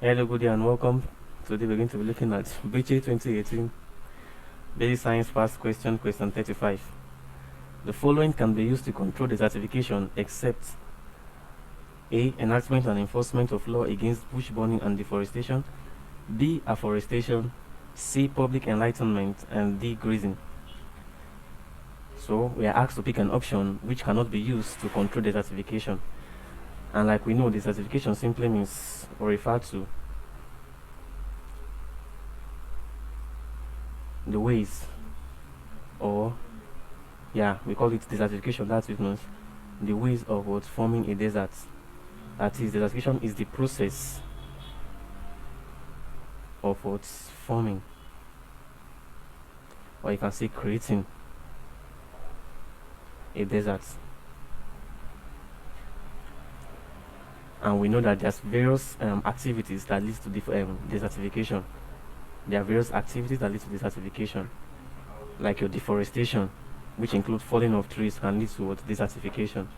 Hello, good day and welcome. Today we're going to be looking at BECE 2018 Basic Science Past Question 35. The following can be used to control desertification except A. Enactment and enforcement of law against bush burning and deforestation, B. Afforestation, C. Public enlightenment, and D. Grazing. So we are asked to pick an option which cannot be used to control desertification. And like we know, desertification simply means or refer to the ways, or we call it desertification. That's it means the ways of what forming a desert. That is, desertification is the process of what's forming, or you can say creating a desert. And we know that there's various activities that leads to desertification. There are various activities that lead to desertification, like your deforestation, which includes falling of trees, can lead to what? Desertification.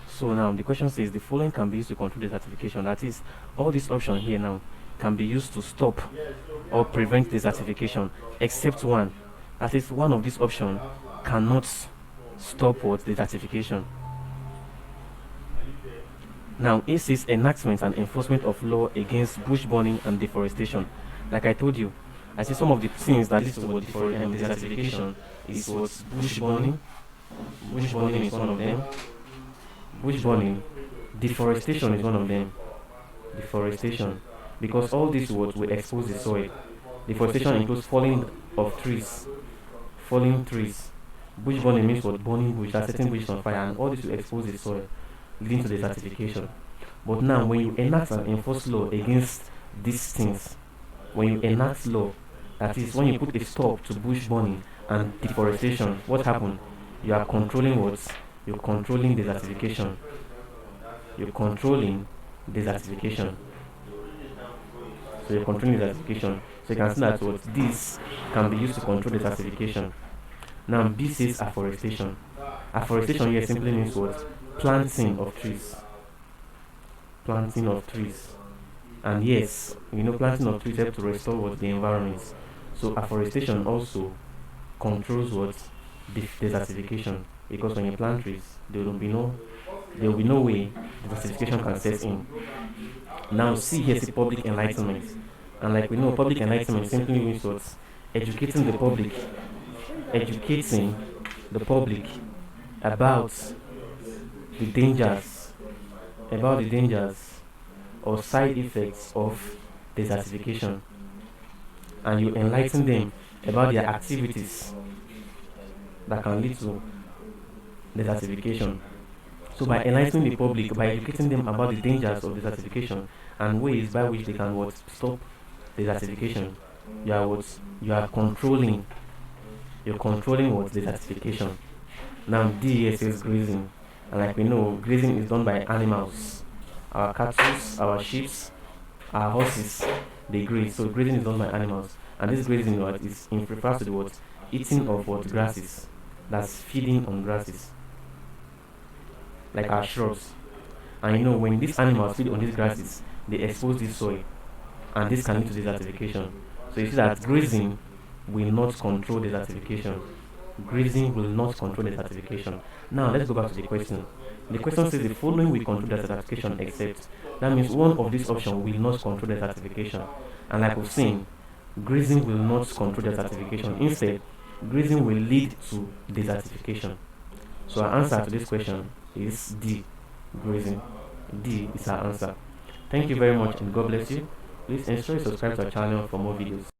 So now the question says the following can be used to control desertification. That is, all these options here now can be used to stop or prevent desertification, except one. That is, one of these options cannot stop what? Desertification. Now, A says enactment and enforcement of law against bush burning and deforestation. Like I told you, I see some of the things that lead to what desertification is what? Bush burning. Bush burning is one of them. Bush burning. Deforestation is one of them. Deforestation. Because all these words will expose the soil. Deforestation includes falling of trees. Falling trees. Bush burning means what? Burning bush. That's setting bush on fire, and all this will expose the soil, leading to desertification. But now, when you enact and enforce law against these things, when you enact law, that is, when you put a stop to bush burning and deforestation, what happens? You are controlling what? You're controlling desertification. You're controlling desertification. So you're controlling desertification. So you can see that what this can be used to control desertification. Now, B says afforestation. Afforestation here simply means what? Planting of trees. Planting of trees. And yes, planting of trees help to restore what? The environment. So afforestation also controls what? Desertification. Because when you plant trees, there will be no way desertification can set in. Now C here is public enlightenment. And like we know, public enlightenment simply means what? Educating the public about the dangers or side effects of desertification, and you enlighten them about their activities that can lead to desertification. So by enlightening the public, by educating them about the dangers of desertification and ways by which they can stop desertification, you are controlling what? Desertification. Now D here says grazing, and like we know, grazing is done by animals. Our cattle, our sheep, our horses, they graze. So grazing is done by animals, and this grazing refers to the eating of grasses. That's feeding on grasses, like our shrubs. And when these animals feed on these grasses, they expose this soil, and this can lead to desertification. So you see that grazing will not control desertification. Grazing will not control desertification. Now let's go back to the question. The question says the following will control desertification except. That means one of these options will not control desertification. And like we've seen, grazing will not control desertification. Instead, grazing will lead to desertification. So our answer to this question is D, grazing. D is our answer. Thank you very much, and God bless you. Please ensure you subscribe to our channel for more videos.